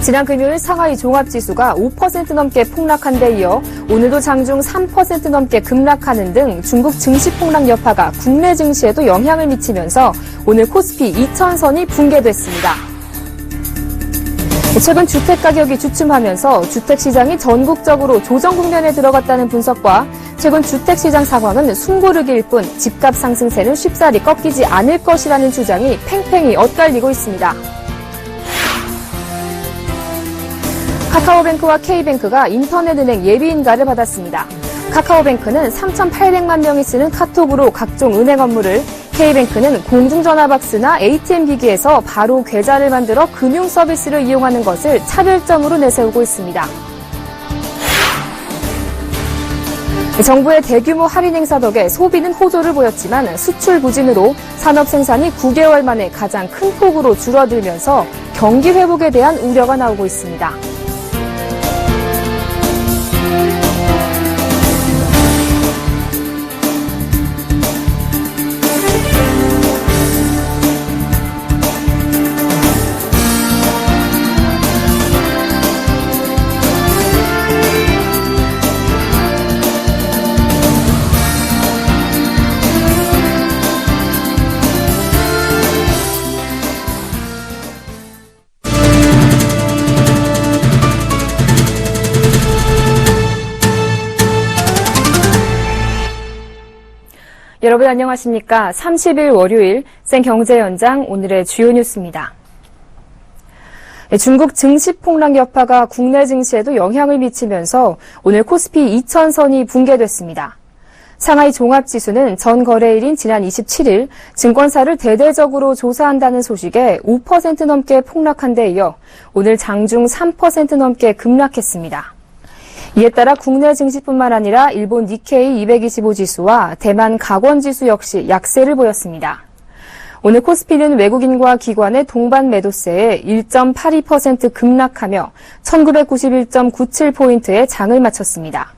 지난 금요일 상하이 종합지수가 5% 넘게 폭락한 데 이어 오늘도 장중 3% 넘게 급락하는 등 중국 증시 폭락 여파가 국내 증시에도 영향을 미치면서 오늘 코스피 2000선이 붕괴됐습니다. 최근 주택 가격이 주춤하면서 주택시장이 전국적으로 조정 국면에 들어갔다는 분석과 최근 주택시장 상황은 숨고르기일 뿐 집값 상승세는 쉽사리 꺾이지 않을 것이라는 주장이 팽팽히 엇갈리고 있습니다. 카카오뱅크와 K뱅크가 인터넷은행 예비인가를 받았습니다. 카카오뱅크는 3,800만 명이 쓰는 카톡으로 각종 은행 업무를, K뱅크는 공중전화박스나 ATM기기에서 바로 계좌를 만들어 금융 서비스를 이용하는 것을 차별점으로 내세우고 있습니다. 정부의 대규모 할인 행사 덕에 소비는 호조를 보였지만 수출 부진으로 산업 생산이 9개월 만에 가장 큰 폭으로 줄어들면서 경기 회복에 대한 우려가 나오고 있습니다. 여러분 안녕하십니까? 30일 월요일 생경제연장 오늘의 주요 뉴스입니다. 중국 증시 폭락 여파가 국내 증시에도 영향을 미치면서 오늘 코스피 2000선이 붕괴됐습니다. 상하이 종합지수는 전 거래일인 지난 27일 증권사를 대대적으로 조사한다는 소식에 5% 넘게 폭락한 데 이어 오늘 장중 3% 넘게 급락했습니다. 이에 따라 국내 증시뿐만 아니라 일본 니케이 225 지수와 대만 각원 지수 역시 약세를 보였습니다. 오늘 코스피는 외국인과 기관의 동반 매도세에 1.82% 급락하며 1991.97포인트의 장을 마쳤습니다.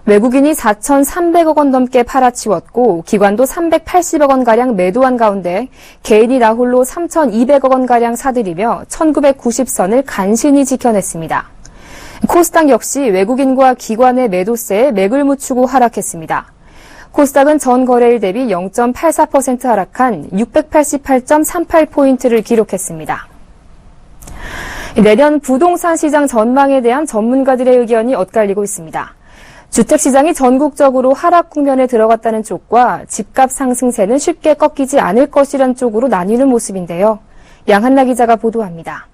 외국인이 4,300억 원 넘게 팔아치웠고 기관도 380억 원가량 매도한 가운데 개인이 나홀로 3,200억 원가량 사들이며 1990선을 간신히 지켜냈습니다. 코스닥 역시 외국인과 기관의 매도세에 맥을 묻히고 하락했습니다. 코스닥은 전 거래일 대비 0.84% 하락한 688.38포인트를 기록했습니다. 내년 부동산 시장 전망에 대한 전문가들의 의견이 엇갈리고 있습니다. 주택시장이 전국적으로 하락 국면에 들어갔다는 쪽과 집값 상승세는 쉽게 꺾이지 않을 것이란 쪽으로 나뉘는 모습인데요. 양한나 기자가 보도합니다.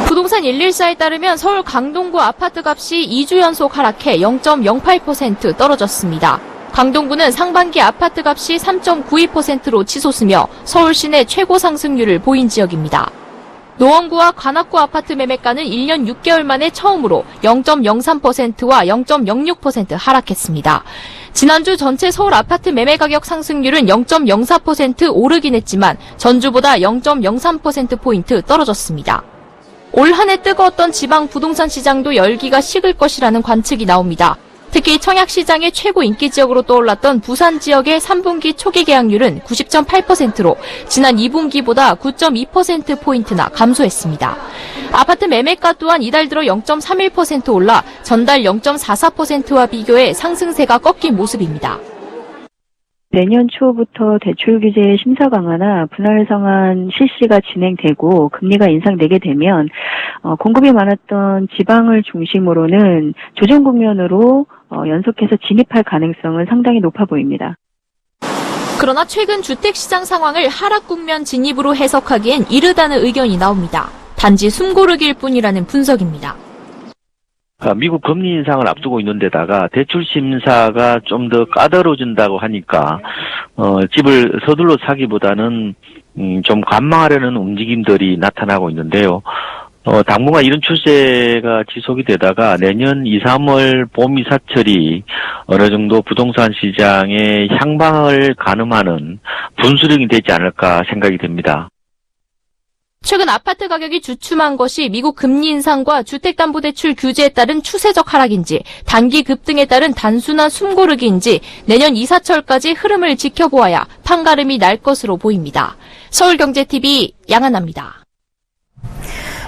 부동산 114에 따르면 서울 강동구 아파트 값이 2주 연속 하락해 0.08% 떨어졌습니다. 강동구는 상반기 아파트 값이 3.92%로 치솟으며 서울 시내 최고 상승률을 보인 지역입니다. 노원구와 관악구 아파트 매매가는 1년 6개월 만에 처음으로 0.03%와 0.06% 하락했습니다. 지난주 전체 서울 아파트 매매 가격 상승률은 0.04% 오르긴 했지만 전주보다 0.03%포인트 떨어졌습니다. 올 한 해 뜨거웠던 지방 부동산 시장도 열기가 식을 것이라는 관측이 나옵니다. 특히 청약시장의 최고 인기 지역으로 떠올랐던 부산 지역의 3분기 초기 계약률은 90.8%로 지난 2분기보다 9.2%포인트나 감소했습니다. 아파트 매매가 또한 이달 들어 0.31% 올라 전달 0.44%와 비교해 상승세가 꺾인 모습입니다. 내년 초부터 대출 규제 심사 강화나 분할 상환 실시가 진행되고 금리가 인상되게 되면 공급이 많았던 지방을 중심으로는 조정 국면으로 연속해서 진입할 가능성은 상당히 높아 보입니다. 그러나 최근 주택시장 상황을 하락 국면 진입으로 해석하기엔 이르다는 의견이 나옵니다. 단지 숨고르기일 뿐이라는 분석입니다. 미국 금리 인상을 앞두고 있는 데다가 대출 심사가 좀 더 까다로워진다고 하니까 집을 서둘러 사기보다는 좀 관망하려는 움직임들이 나타나고 있는데요. 당분간 이런 추세가 지속이 되다가 내년 2, 3월 봄 이사철이 어느 정도 부동산 시장의 향방을 가늠하는 분수령이 되지 않을까 생각이 됩니다. 최근 아파트 가격이 주춤한 것이 미국 금리 인상과 주택담보대출 규제에 따른 추세적 하락인지 단기 급등에 따른 단순한 숨고르기인지 내년 이사철까지 흐름을 지켜보아야 판가름이 날 것으로 보입니다. 서울경제TV 양한나입니다.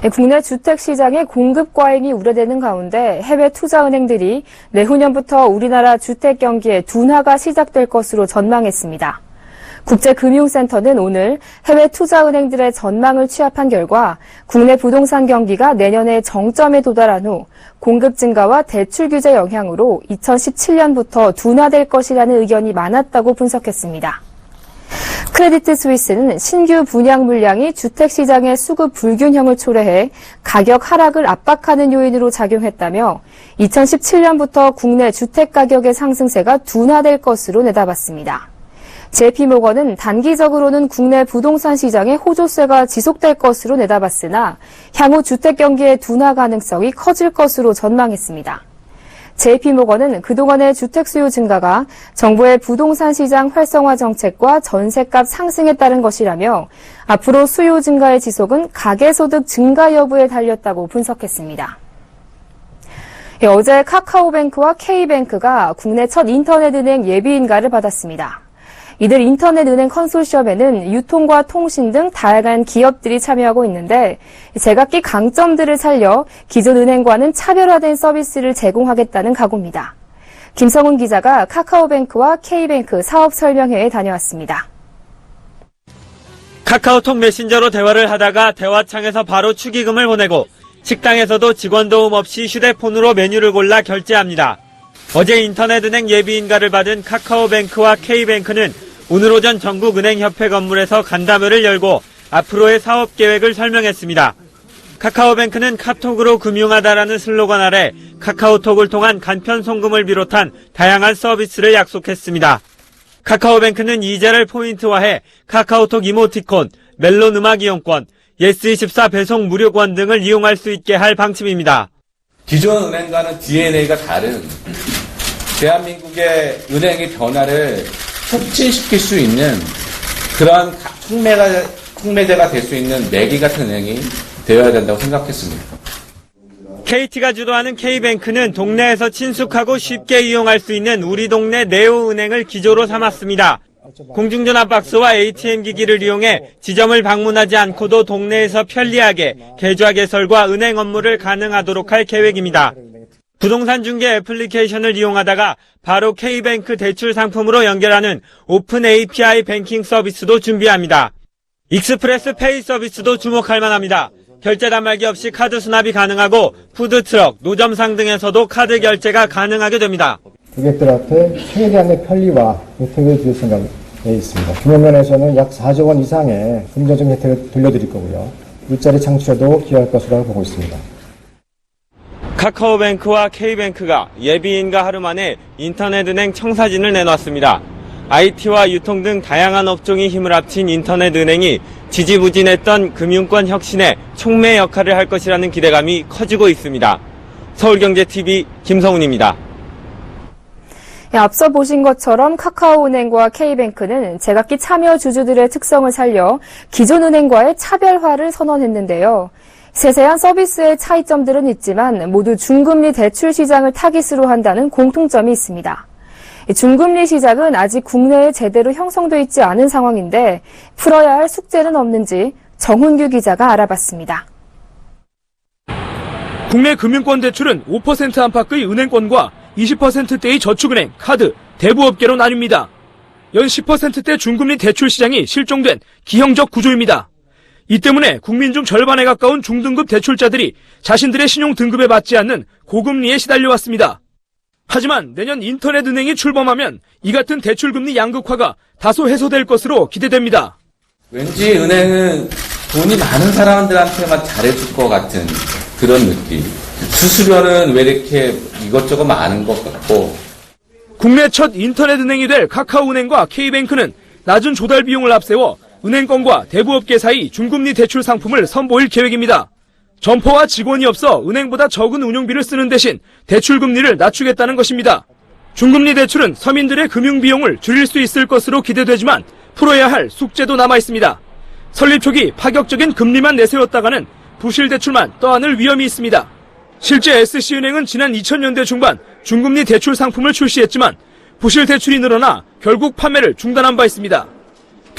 국내 주택시장의 공급 과잉이 우려되는 가운데 해외 투자은행들이 내후년부터 우리나라 주택 경기의 둔화가 시작될 것으로 전망했습니다. 국제금융센터는 오늘 해외 투자은행들의 전망을 취합한 결과 국내 부동산 경기가 내년에 정점에 도달한 후 공급 증가와 대출 규제 영향으로 2017년부터 둔화될 것이라는 의견이 많았다고 분석했습니다. 크레디트 스위스는 신규 분양 물량이 주택시장의 수급 불균형을 초래해 가격 하락을 압박하는 요인으로 작용했다며 2017년부터 국내 주택 가격의 상승세가 둔화될 것으로 내다봤습니다. JP모건은 단기적으로는 국내 부동산 시장의 호조세가 지속될 것으로 내다봤으나 향후 주택 경기의 둔화 가능성이 커질 것으로 전망했습니다. JP모건은 그동안의 주택 수요 증가가 정부의 부동산 시장 활성화 정책과 전셋값 상승에 따른 것이라며 앞으로 수요 증가의 지속은 가계소득 증가 여부에 달렸다고 분석했습니다. 어제 카카오뱅크와 K뱅크가 국내 첫 인터넷은행 예비인가를 받았습니다. 이들 인터넷은행 컨소시엄에는 유통과 통신 등 다양한 기업들이 참여하고 있는데 제각기 강점들을 살려 기존 은행과는 차별화된 서비스를 제공하겠다는 각오입니다. 김성훈 기자가 카카오뱅크와 K뱅크 사업 설명회에 다녀왔습니다. 카카오톡 메신저로 대화를 하다가 대화창에서 바로 축의금을 보내고 식당에서도 직원 도움 없이 휴대폰으로 메뉴를 골라 결제합니다. 어제 인터넷은행 예비인가를 받은 카카오뱅크와 K뱅크는 오늘 오전 전국은행협회 건물에서 간담회를 열고 앞으로의 사업 계획을 설명했습니다. 카카오뱅크는 카톡으로 금융하다라는 슬로건 아래 카카오톡을 통한 간편 송금을 비롯한 다양한 서비스를 약속했습니다. 카카오뱅크는 이자를 포인트화해 카카오톡 이모티콘, 멜론 음악 이용권, 예스24 배송 무료권 등을 이용할 수 있게 할 방침입니다. 기존 은행과는 DNA가 다른 대한민국의 은행의 변화를 촉진시킬 수 있는 그러한 촉매제가 될 수 있는 매개 같은 은행이 되어야 된다고 생각했습니다. KT가 주도하는 K뱅크는 동네에서 친숙하고 쉽게 이용할 수 있는 우리 동네 네오은행을 기조로 삼았습니다. 공중전화 박스와 ATM 기기를 이용해 지점을 방문하지 않고도 동네에서 편리하게 계좌 개설과 은행 업무를 가능하도록 할 계획입니다. 부동산 중개 애플리케이션을 이용하다가 바로 K뱅크 대출 상품으로 연결하는 오픈 API 뱅킹 서비스도 준비합니다. 익스프레스 페이 서비스도 주목할 만합니다. 결제 단말기 없이 카드 수납이 가능하고 푸드트럭, 노점상 등에서도 카드 결제가 가능하게 됩니다. 고객들한테 최대한의 편리와 혜택을 드릴 생각에 있습니다. 규모 면에서는 약 4조 원 이상의 금전적 혜택을 돌려드릴 거고요. 일자리 창출에도 기여할 것으로 보고 있습니다. 카카오뱅크와 K뱅크가 예비인가 하루 만에 인터넷은행 청사진을 내놨습니다. IT와 유통 등 다양한 업종이 힘을 합친 인터넷은행이 지지부진했던 금융권 혁신에 촉매 역할을 할 것이라는 기대감이 커지고 있습니다. 서울경제TV 김성훈입니다. 앞서 보신 것처럼 카카오은행과 K뱅크는 제각기 참여 주주들의 특성을 살려 기존 은행과의 차별화를 선언했는데요. 세세한 서비스의 차이점들은 있지만 모두 중금리 대출 시장을 타깃으로 한다는 공통점이 있습니다. 중금리 시장은 아직 국내에 제대로 형성돼 있지 않은 상황인데 풀어야 할 숙제는 없는지 정훈규 기자가 알아봤습니다. 국내 금융권 대출은 5% 안팎의 은행권과 20%대의 저축은행, 카드, 대부업계로 나뉩니다. 연 10%대 중금리 대출 시장이 실종된 기형적 구조입니다. 이 때문에 국민 중 절반에 가까운 중등급 대출자들이 자신들의 신용 등급에 맞지 않는 고금리에 시달려왔습니다. 하지만 내년 인터넷은행이 출범하면 이 같은 대출금리 양극화가 다소 해소될 것으로 기대됩니다. 왠지 은행은 돈이 많은 사람들한테만 잘해줄 것 같은 그런 느낌. 수수료는 왜 이렇게 이것저것 많은 것 같고. 국내 첫 인터넷은행이 될 카카오은행과 K뱅크는 낮은 조달 비용을 앞세워 은행권과 대부업계 사이 중금리 대출 상품을 선보일 계획입니다. 점포와 직원이 없어 은행보다 적은 운용비를 쓰는 대신 대출 금리를 낮추겠다는 것입니다. 중금리 대출은 서민들의 금융비용을 줄일 수 있을 것으로 기대되지만 풀어야 할 숙제도 남아 있습니다. 설립 초기 파격적인 금리만 내세웠다가는 부실 대출만 떠안을 위험이 있습니다. 실제 SC은행은 지난 2000년대 중반 중금리 대출 상품을 출시했지만 부실 대출이 늘어나 결국 판매를 중단한 바 있습니다.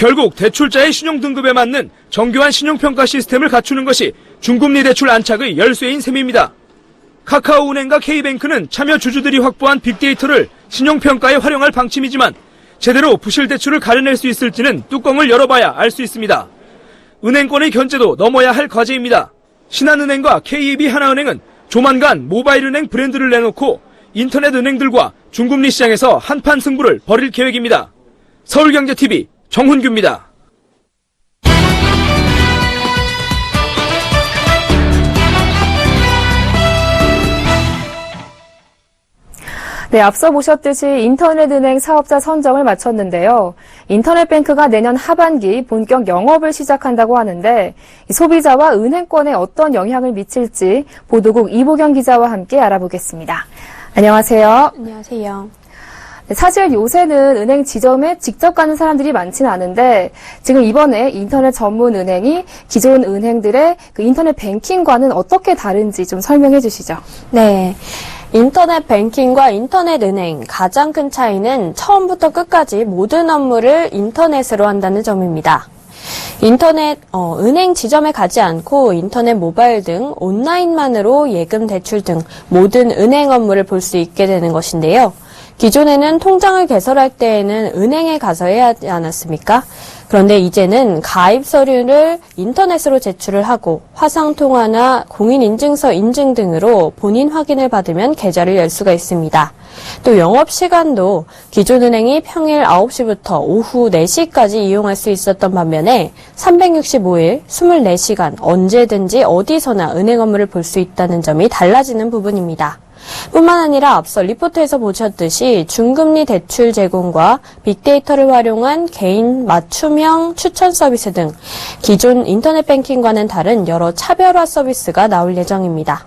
결국 대출자의 신용등급에 맞는 정교한 신용평가 시스템을 갖추는 것이 중금리 대출 안착의 열쇠인 셈입니다. 카카오은행과 K뱅크는 참여 주주들이 확보한 빅데이터를 신용평가에 활용할 방침이지만 제대로 부실 대출을 가려낼 수 있을지는 뚜껑을 열어봐야 알 수 있습니다. 은행권의 견제도 넘어야 할 과제입니다. 신한은행과 KB 하나은행은 조만간 모바일은행 브랜드를 내놓고 인터넷 은행들과 중금리 시장에서 한판 승부를 벌일 계획입니다. 서울경제TV 정훈규입니다. 네, 앞서 보셨듯이 인터넷은행 사업자 선정을 마쳤는데요. 인터넷뱅크가 내년 하반기 본격 영업을 시작한다고 하는데 소비자와 은행권에 어떤 영향을 미칠지 보도국 이보경 기자와 함께 알아보겠습니다. 안녕하세요. 안녕하세요. 사실 요새는 은행 지점에 직접 가는 사람들이 많지는 않은데 지금 이번에 인터넷 전문 은행이 기존 은행들의 그 인터넷 뱅킹과는 어떻게 다른지 좀 설명해 주시죠. 네. 인터넷 뱅킹과 인터넷 은행 가장 큰 차이는 처음부터 끝까지 모든 업무를 인터넷으로 한다는 점입니다. 인터넷 은행 지점에 가지 않고 인터넷 모바일 등 온라인만으로 예금 대출 등 모든 은행 업무를 볼 수 있게 되는 것인데요. 기존에는 통장을 개설할 때에는 은행에 가서 해야 하지 않았습니까? 그런데 이제는 가입 서류를 인터넷으로 제출을 하고 화상통화나 공인인증서 인증 등으로 본인 확인을 받으면 계좌를 열 수가 있습니다. 또 영업시간도 기존 은행이 평일 9시부터 오후 4시까지 이용할 수 있었던 반면에 365일 24시간 언제든지 어디서나 은행 업무를 볼 수 있다는 점이 달라지는 부분입니다. 뿐만 아니라 앞서 리포트에서 보셨듯이 중금리 대출 제공과 빅데이터를 활용한 개인 맞춤형 추천 서비스 등 기존 인터넷 뱅킹과는 다른 여러 차별화 서비스가 나올 예정입니다.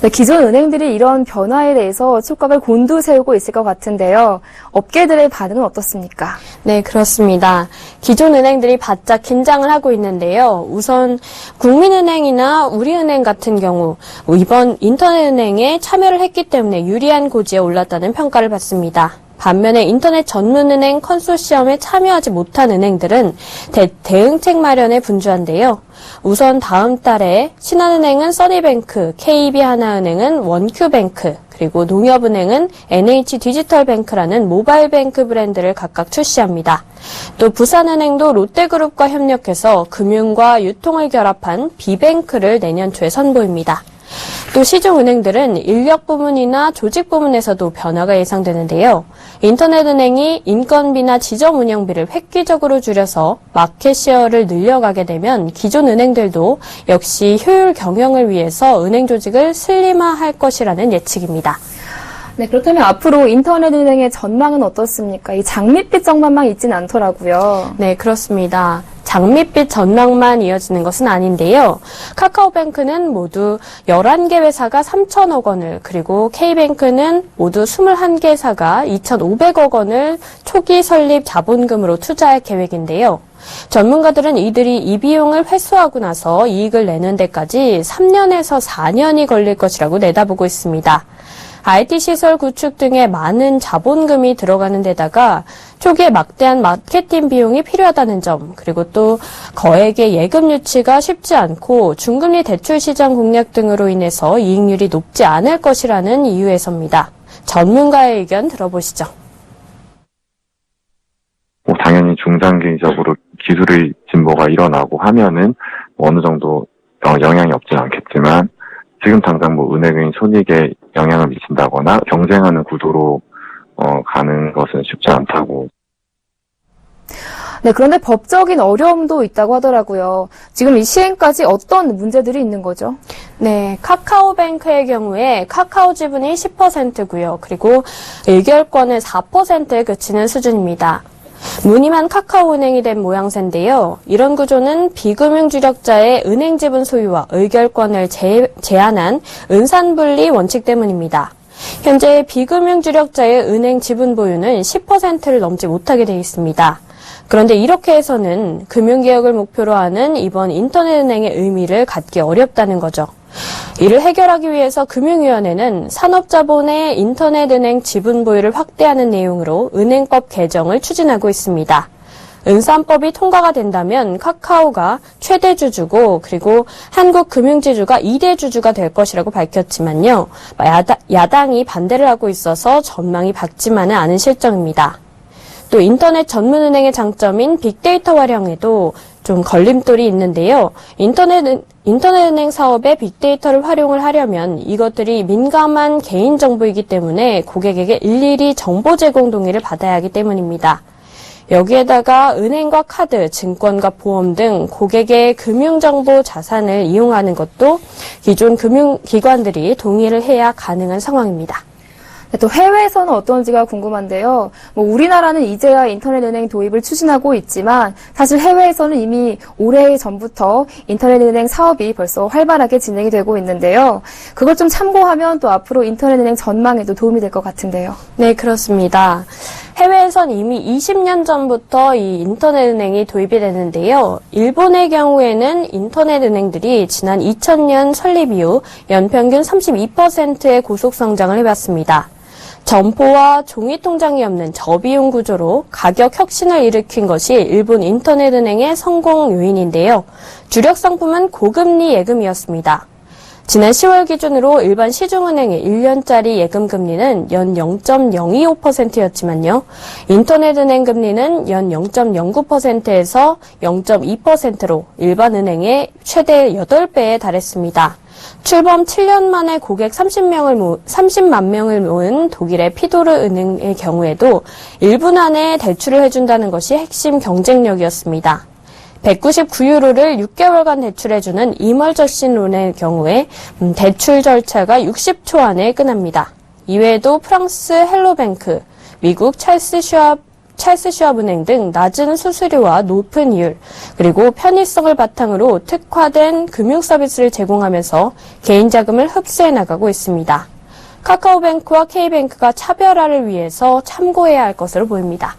네, 기존 은행들이 이런 변화에 대해서 촉각을 곤두세우고 있을 것 같은데요. 업계들의 반응은 어떻습니까? 네, 그렇습니다. 기존 은행들이 바짝 긴장을 하고 있는데요. 우선 국민은행이나 우리은행 같은 경우 이번 인터넷은행에 참여를 했기 때문에 유리한 고지에 올랐다는 평가를 받습니다. 반면에 인터넷 전문은행 컨소시엄에 참여하지 못한 은행들은 대응책 마련에 분주한데요. 우선 다음 달에 신한은행은 써니뱅크, KB하나은행은 원큐뱅크, 그리고 농협은행은 NH디지털뱅크라는 모바일뱅크 브랜드를 각각 출시합니다. 또 부산은행도 롯데그룹과 협력해서 금융과 유통을 결합한 비뱅크를 내년 초에 선보입니다. 또 시중은행들은 인력 부문이나 조직 부문에서도 변화가 예상되는데요. 인터넷은행이 인건비나 지점 운영비를 획기적으로 줄여서 마켓시어를 늘려가게 되면 기존 은행들도 역시 효율 경영을 위해서 은행 조직을 슬림화할 것이라는 예측입니다. 네, 그렇다면 앞으로 인터넷은행의 전망은 어떻습니까? 이 장밋빛 전망만 있진 않더라고요. 네, 그렇습니다. 장밋빛 전망만 이어지는 것은 아닌데요. 카카오뱅크는 모두 11개 회사가 3천억 원을, 그리고 K뱅크는 모두 21개 회사가 2,500억 원을 초기 설립 자본금으로 투자할 계획인데요. 전문가들은 이들이 이 비용을 회수하고 나서 이익을 내는 데까지 3년에서 4년이 걸릴 것이라고 내다보고 있습니다. IT 시설 구축 등에 많은 자본금이 들어가는 데다가 초기에 막대한 마케팅 비용이 필요하다는 점, 그리고 또 거액의 예금 유치가 쉽지 않고 중금리 대출 시장 공략 등으로 인해서 이익률이 높지 않을 것이라는 이유에서입니다. 전문가의 의견 들어보시죠. 당연히 중장기적으로 기술의 진보가 일어나고 하면은 어느 정도 영향이 없지는 않겠지만 지금 당장 은행의 손익에 영향을 미친다거나 경쟁하는 구도로 가는 것은 쉽지 않다고. 네, 그런데 법적인 어려움도 있다고 하더라고요. 지금 이 시행까지 어떤 문제들이 있는 거죠? 네, 카카오뱅크의 경우에 카카오 지분이 10%고요. 그리고 의결권은 4%에 그치는 수준입니다. 무늬만 카카오은행이 된 모양새인데요. 이런 구조는 비금융 주력자의 은행 지분 소유와 의결권을 제한한 은산분리 원칙 때문입니다. 현재 비금융 주력자의 은행 지분 보유는 10%를 넘지 못하게 되어 있습니다. 그런데 이렇게 해서는 금융개혁을 목표로 하는 이번 인터넷은행의 의미를 갖기 어렵다는 거죠. 이를 해결하기 위해서 금융위원회는 산업자본의 인터넷은행 지분 보유를 확대하는 내용으로 은행법 개정을 추진하고 있습니다. 은산법이 통과가 된다면 카카오가 최대 주주고 그리고 한국금융지주가 2대 주주가 될 것이라고 밝혔지만요. 야당이 반대를 하고 있어서 전망이 밝지만은 않은 실정입니다. 또 인터넷 전문은행의 장점인 빅데이터 활용에도 좀 걸림돌이 있는데요. 인터넷은행 사업에 빅데이터를 활용을 하려면 이것들이 민감한 개인정보이기 때문에 고객에게 일일이 정보 제공 동의를 받아야 하기 때문입니다. 여기에다가 은행과 카드, 증권과 보험 등 고객의 금융정보 자산을 이용하는 것도 기존 금융기관들이 동의를 해야 가능한 상황입니다. 또 해외에서는 어떤지가 궁금한데요. 우리나라는 이제야 인터넷은행 도입을 추진하고 있지만 사실 해외에서는 이미 오래 전부터 인터넷은행 사업이 벌써 활발하게 진행이 되고 있는데요. 그걸 좀 참고하면 또 앞으로 인터넷은행 전망에도 도움이 될 것 같은데요. 네, 그렇습니다. 해외에선 이미 20년 전부터 이 인터넷은행이 도입이 됐는데요. 일본의 경우에는 인터넷은행들이 지난 2000년 설립 이후 연평균 32%의 고속 성장을 해왔습니다. 점포와 종이 통장이 없는 저비용 구조로 가격 혁신을 일으킨 것이 일본 인터넷은행의 성공 요인인데요. 주력 상품은 고금리 예금이었습니다. 지난 10월 기준으로 일반 시중은행의 1년짜리 예금 금리는 연 0.025%였지만요. 인터넷은행 금리는 연 0.09%에서 0.2%로 일반 은행의 최대 8배에 달했습니다. 출범 7년 만에 고객 30만 명을 모은 독일의 피도르 은행의 경우에도 1분 안에 대출을 해준다는 것이 핵심 경쟁력이었습니다. 199유로를 6개월간 대출해주는 이멀저시론의 경우에 대출 절차가 60초 안에 끝납니다. 이외에도 프랑스 헬로뱅크, 미국 찰스 슈왑은행 등 낮은 수수료와 높은 이율, 그리고 편의성을 바탕으로 특화된 금융 서비스를 제공하면서 개인 자금을 흡수해 나가고 있습니다. 카카오뱅크와 K뱅크가 차별화를 위해서 참고해야 할 것으로 보입니다.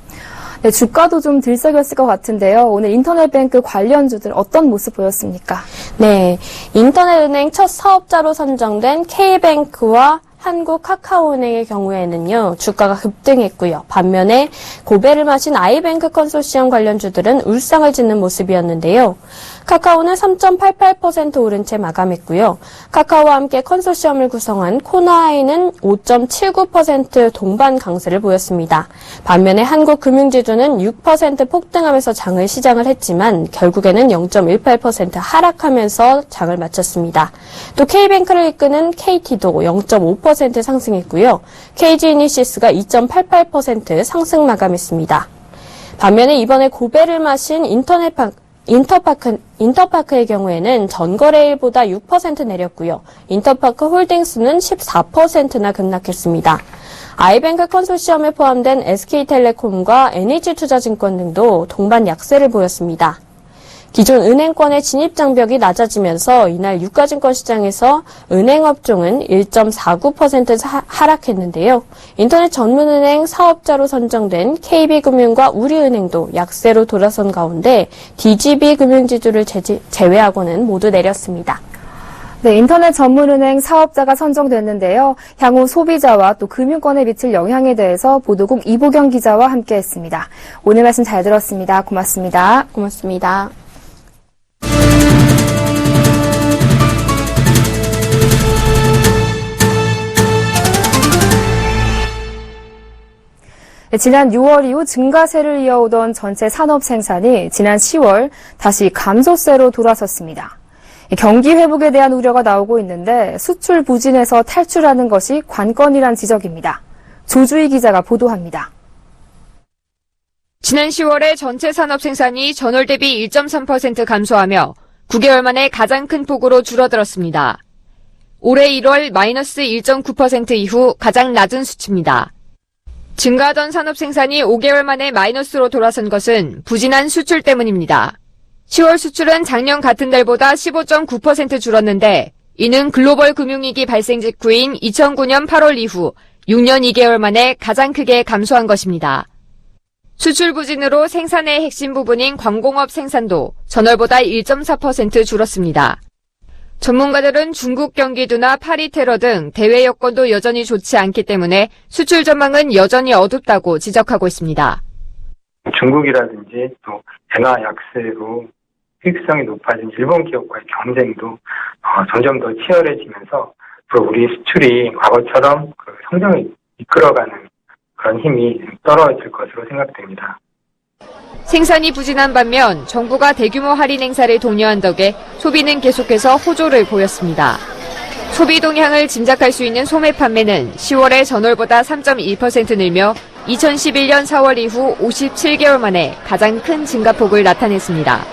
네, 주가도 좀 들썩였을 것 같은데요. 오늘 인터넷뱅크 관련주들 어떤 모습 보였습니까? 네, 인터넷은행 첫 사업자로 선정된 K뱅크와 한국 카카오은행의 경우에는요, 주가가 급등했고요. 반면에 고배를 마신 아이뱅크 컨소시엄 관련주들은 울상을 짓는 모습이었는데요. 카카오는 3.88% 오른 채 마감했고요. 카카오와 함께 컨소시엄을 구성한 코나아이는 5.79% 동반 강세를 보였습니다. 반면에 한국금융지주는 6% 폭등하면서 장을 시작을 했지만 결국에는 0.18% 하락하면서 장을 마쳤습니다. 또 K뱅크를 이끄는 KT도 0.5% 상승했고요. KG이니시스가 2.88% 상승 마감했습니다. 반면에 이번에 고배를 마신 인터파크의 경우에는 전거래일보다 6% 내렸고요. 인터파크 홀딩스는 14%나 급락했습니다. 아이뱅크 컨소시엄에 포함된 SK텔레콤과 NH투자증권 등도 동반 약세를 보였습니다. 기존 은행권의 진입 장벽이 낮아지면서 이날 유가증권 시장에서 은행업종은 1.49% 하락했는데요. 인터넷 전문은행 사업자로 선정된 KB금융과 우리은행도 약세로 돌아선 가운데 DGB 금융지주를 제외하고는 모두 내렸습니다. 네, 인터넷 전문은행 사업자가 선정됐는데요. 향후 소비자와 또 금융권에 미칠 영향에 대해서 보도국 이보경 기자와 함께했습니다. 오늘 말씀 잘 들었습니다. 고맙습니다. 고맙습니다. 지난 6월 이후 증가세를 이어오던 전체 산업 생산이 지난 10월 다시 감소세로 돌아섰습니다. 경기 회복에 대한 우려가 나오고 있는데 수출 부진에서 탈출하는 것이 관건이란 지적입니다. 조주희 기자가 보도합니다. 지난 10월에 전체 산업 생산이 전월 대비 1.3% 감소하며 9개월 만에 가장 큰 폭으로 줄어들었습니다. 올해 1월 마이너스 1.9% 이후 가장 낮은 수치입니다. 증가하던 산업 생산이 5개월 만에 마이너스로 돌아선 것은 부진한 수출 때문입니다. 10월 수출은 작년 같은 달보다 15.9% 줄었는데 이는 글로벌 금융위기 발생 직후인 2009년 8월 이후 6년 2개월 만에 가장 크게 감소한 것입니다. 수출 부진으로 생산의 핵심 부분인 광공업 생산도 전월보다 1.4% 줄었습니다. 전문가들은 중국 경기도나 파리 테러 등 대외 여건도 여전히 좋지 않기 때문에 수출 전망은 여전히 어둡다고 지적하고 있습니다. 중국이라든지 또 엔화 약세로 수익성이 높아진 일본 기업과의 경쟁도 점점 더 치열해지면서 앞으로 우리 수출이 과거처럼 그 성장을 이끌어가는 그런 힘이 떨어질 것으로 생각됩니다. 생산이 부진한 반면 정부가 대규모 할인 행사를 독려한 덕에 소비는 계속해서 호조를 보였습니다. 소비 동향을 짐작할 수 있는 소매 판매는 10월에 전월보다 3.1% 늘며 2011년 4월 이후 57개월 만에 가장 큰 증가폭을 나타냈습니다.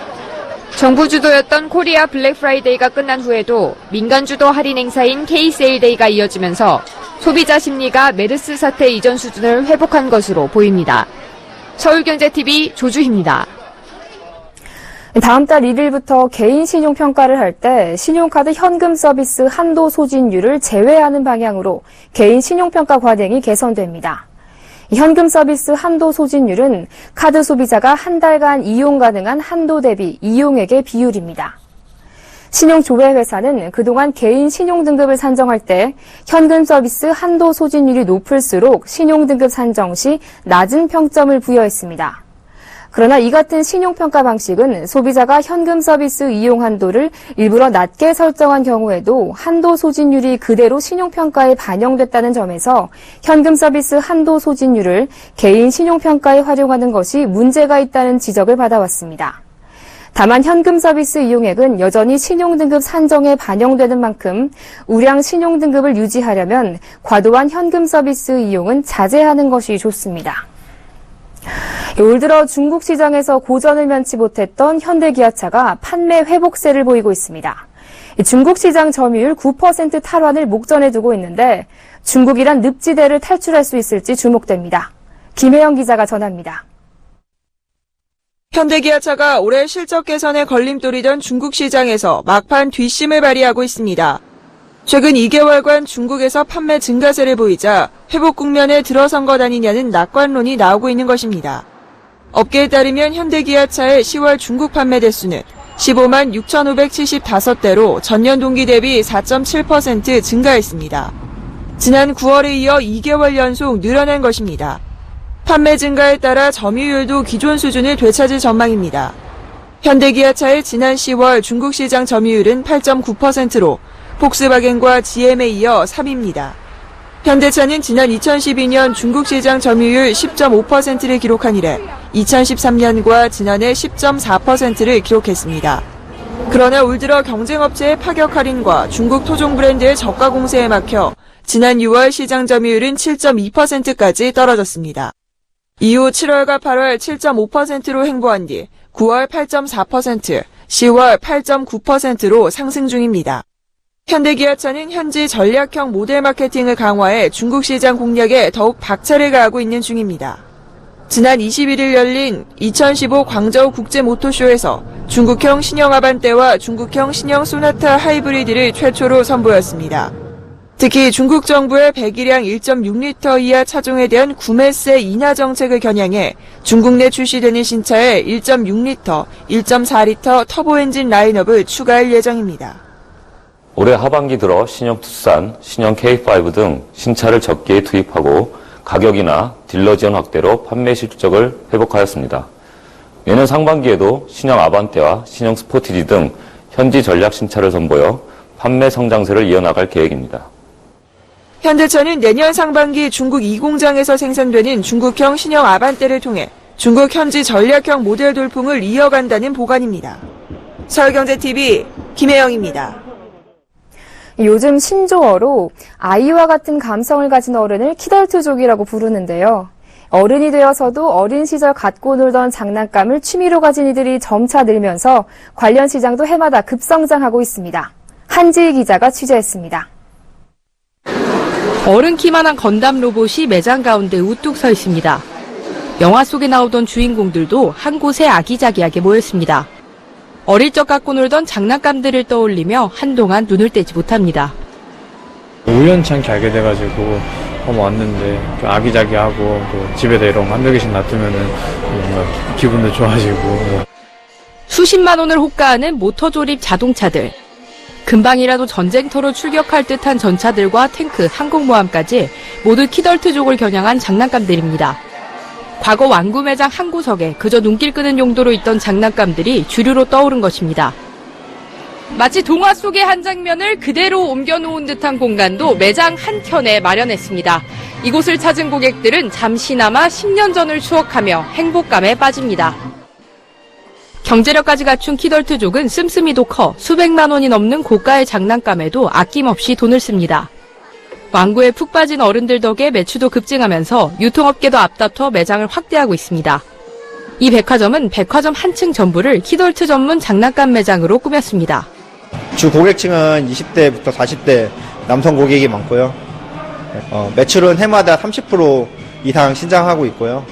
정부 주도였던 코리아 블랙 프라이데이가 끝난 후에도 민간 주도 할인 행사인 K-세일데이가 이어지면서 소비자 심리가 메르스 사태 이전 수준을 회복한 것으로 보입니다. 서울경제TV 조주희입니다. 다음 달 1일부터 개인 신용평가를 할 때 신용카드 현금 서비스 한도 소진율을 제외하는 방향으로 개인 신용평가 관행이 개선됩니다. 현금 서비스 한도 소진율은 카드 소비자가 한 달간 이용 가능한 한도 대비 이용액의 비율입니다. 신용조회회사는 그동안 개인 신용등급을 산정할 때 현금 서비스 한도 소진율이 높을수록 신용등급 산정 시 낮은 평점을 부여했습니다. 그러나 이 같은 신용평가 방식은 소비자가 현금 서비스 이용 한도를 일부러 낮게 설정한 경우에도 한도 소진율이 그대로 신용평가에 반영됐다는 점에서 현금 서비스 한도 소진율을 개인 신용평가에 활용하는 것이 문제가 있다는 지적을 받아왔습니다. 다만 현금 서비스 이용액은 여전히 신용등급 산정에 반영되는 만큼 우량 신용등급을 유지하려면 과도한 현금 서비스 이용은 자제하는 것이 좋습니다. 올 들어 중국 시장에서 고전을 면치 못했던 현대기아차가 판매 회복세를 보이고 있습니다. 중국 시장 점유율 9% 탈환을 목전에 두고 있는데 중국이란 늪지대를 탈출할 수 있을지 주목됩니다. 김혜영 기자가 전합니다. 현대기아차가 올해 실적 개선에 걸림돌이던 중국 시장에서 막판 뒷심을 발휘하고 있습니다. 최근 2개월간 중국에서 판매 증가세를 보이자 회복 국면에 들어선 것 아니냐는 낙관론이 나오고 있는 것입니다. 업계에 따르면 현대기아차의 10월 중국 판매 대수는 15만 6,575대로 전년 동기 대비 4.7% 증가했습니다. 지난 9월에 이어 2개월 연속 늘어난 것입니다. 판매 증가에 따라 점유율도 기존 수준을 되찾을 전망입니다. 현대기아차의 지난 10월 중국 시장 점유율은 8.9%로 폭스바겐과 GM에 이어 3위입니다. 현대차는 지난 2012년 중국 시장 점유율 10.5%를 기록한 이래 2013년과 지난해 10.4%를 기록했습니다. 그러나 올 들어 경쟁업체의 파격 할인과 중국 토종 브랜드의 저가 공세에 막혀 지난 6월 시장 점유율은 7.2%까지 떨어졌습니다. 이후 7월과 8월 7.5%로 횡보한 뒤 9월 8.4%, 10월 8.9%로 상승 중입니다. 현대기아차는 현지 전략형 모델 마케팅을 강화해 중국 시장 공략에 더욱 박차를 가하고 있는 중입니다. 지난 21일 열린 2015 광저우 국제모토쇼에서 중국형 신형 아반떼와 중국형 신형 소나타 하이브리드를 최초로 선보였습니다. 특히 중국 정부의 배기량 1.6리터 이하 차종에 대한 구매세 인하 정책을 겨냥해 중국 내 출시되는 신차에 1.6리터, 1.4리터 터보 엔진 라인업을 추가할 예정입니다. 올해 하반기 들어 신형 투싼, 신형 K5 등 신차를 적기에 투입하고 가격이나 딜러 지원 확대로 판매 실적을 회복하였습니다. 내년 상반기에도 신형 아반떼와 신형 스포티지 등 현지 전략 신차를 선보여 판매 성장세를 이어나갈 계획입니다. 현대차는 내년 상반기 중국 2공장에서 생산되는 중국형 신형 아반떼를 통해 중국 현지 전략형 모델 돌풍을 이어간다는 보관입니다. 서울경제TV 김혜영입니다. 요즘 신조어로 아이와 같은 감성을 가진 어른을 키덜트족이라고 부르는데요. 어른이 되어서도 어린 시절 갖고 놀던 장난감을 취미로 가진 이들이 점차 늘면서 관련 시장도 해마다 급성장하고 있습니다. 한지희 기자가 취재했습니다. 어른 키만한 건담 로봇이 매장 가운데 우뚝 서 있습니다. 영화 속에 나오던 주인공들도 한 곳에 아기자기하게 모였습니다. 어릴 적 갖고 놀던 장난감들을 떠올리며 한동안 눈을 떼지 못합니다. 우연찮게 알게 돼가지고 왔는데 좀 아기자기하고 또 집에다 이런 거 한두 개씩 놔두면은 뭔가 기분도 좋아지고. 수십만 원을 호가하는 모터 조립 자동차들. 금방이라도 전쟁터로 출격할 듯한 전차들과 탱크, 항공모함까지 모두 키덜트족을 겨냥한 장난감들입니다. 과거 완구 매장 한 구석에 그저 눈길 끄는 용도로 있던 장난감들이 주류로 떠오른 것입니다. 마치 동화 속의 한 장면을 그대로 옮겨놓은 듯한 공간도 매장 한켠에 마련했습니다. 이곳을 찾은 고객들은 잠시나마 10년 전을 추억하며 행복감에 빠집니다. 경제력까지 갖춘 키덜트족은 씀씀이도 커 수백만 원이 넘는 고가의 장난감에도 아낌없이 돈을 씁니다. 완구에 푹 빠진 어른들 덕에 매출도 급증하면서 유통업계도 앞다퉈 매장을 확대하고 있습니다. 이 백화점은 백화점 한층 전부를 키덜트 전문 장난감 매장으로 꾸몄습니다. 주 고객층은 20대부터 40대 남성 고객이 많고요. 매출은 해마다 30% 이상 신장하고 있고요.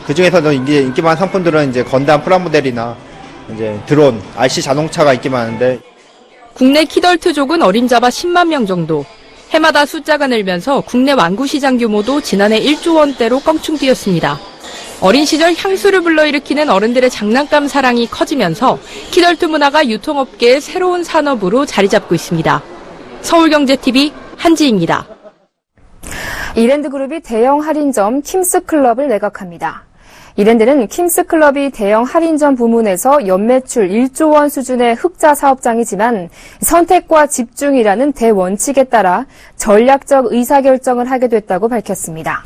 그 중에서도 인기 많은 상품들은 이제 건담 프라모델이나 이제 드론, RC 자동차가 인기 많은데. 국내 키덜트족은 어림잡아 10만 명 정도. 해마다 숫자가 늘면서 국내 완구 시장 규모도 지난해 1조 원대로 껑충 뛰었습니다. 어린 시절 향수를 불러일으키는 어른들의 장난감 사랑이 커지면서 키덜트 문화가 유통업계의 새로운 산업으로 자리 잡고 있습니다. 서울경제TV 한지입니다. 이랜드그룹이 대형 할인점 킴스클럽을 매각합니다. 이랜드는 킴스클럽이 대형 할인점 부문에서 연매출 1조 원 수준의 흑자 사업장이지만 선택과 집중이라는 대원칙에 따라 전략적 의사결정을 하게 됐다고 밝혔습니다.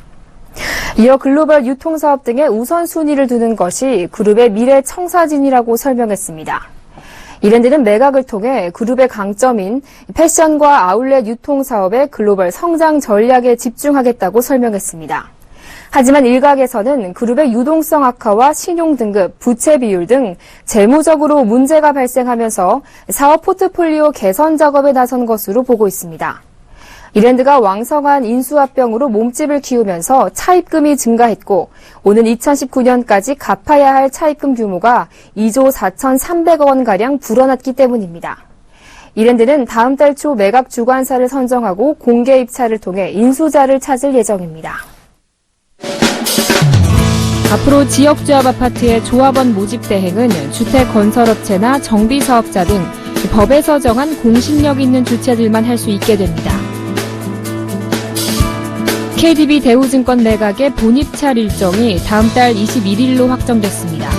이어 글로벌 유통사업 등의 우선순위를 두는 것이 그룹의 미래 청사진이라고 설명했습니다. 이랜드는 매각을 통해 그룹의 강점인 패션과 아울렛 유통사업의 글로벌 성장 전략에 집중하겠다고 설명했습니다. 하지만 일각에서는 그룹의 유동성 악화와 신용등급, 부채 비율 등 재무적으로 문제가 발생하면서 사업 포트폴리오 개선 작업에 나선 것으로 보고 있습니다. 이랜드가 왕성한 인수합병으로 몸집을 키우면서 차입금이 증가했고 오는 2019년까지 갚아야 할 차입금 규모가 2조 4,300억 원가량 불어났기 때문입니다. 이랜드는 다음 달 초 매각 주관사를 선정하고 공개 입찰을 통해 인수자를 찾을 예정입니다. 앞으로 지역조합 아파트의 조합원 모집 대행은 주택건설업체나 정비사업자 등 법에서 정한 공신력 있는 주체들만 할 수 있게 됩니다. KDB 대우증권 매각의 본입찰 일정이 다음 달 21일로 확정됐습니다.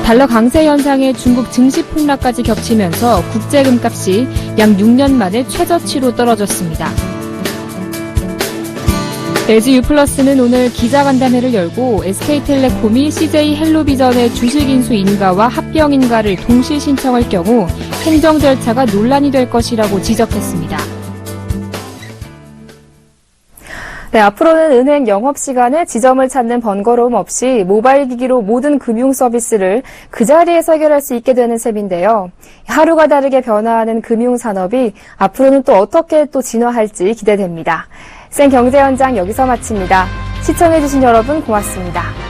달러 강세 현상에 중국 증시 폭락까지 겹치면서 국제금값이 약 6년 만에 최저치로 떨어졌습니다. LG유플러스는 오늘 기자간담회를 열고 SK텔레콤이 CJ헬로비전의 주식 인수 인가와 합병 인가를 동시 신청할 경우 행정 절차가 논란이 될 것이라고 지적했습니다. 네, 앞으로는 은행 영업시간에 지점을 찾는 번거로움 없이 모바일 기기로 모든 금융 서비스를 그 자리에서 해결할 수 있게 되는 셈인데요. 하루가 다르게 변화하는 금융산업이 앞으로는 또 어떻게 또 진화할지 기대됩니다. 생경제 현장 여기서 마칩니다. 시청해주신 여러분 고맙습니다.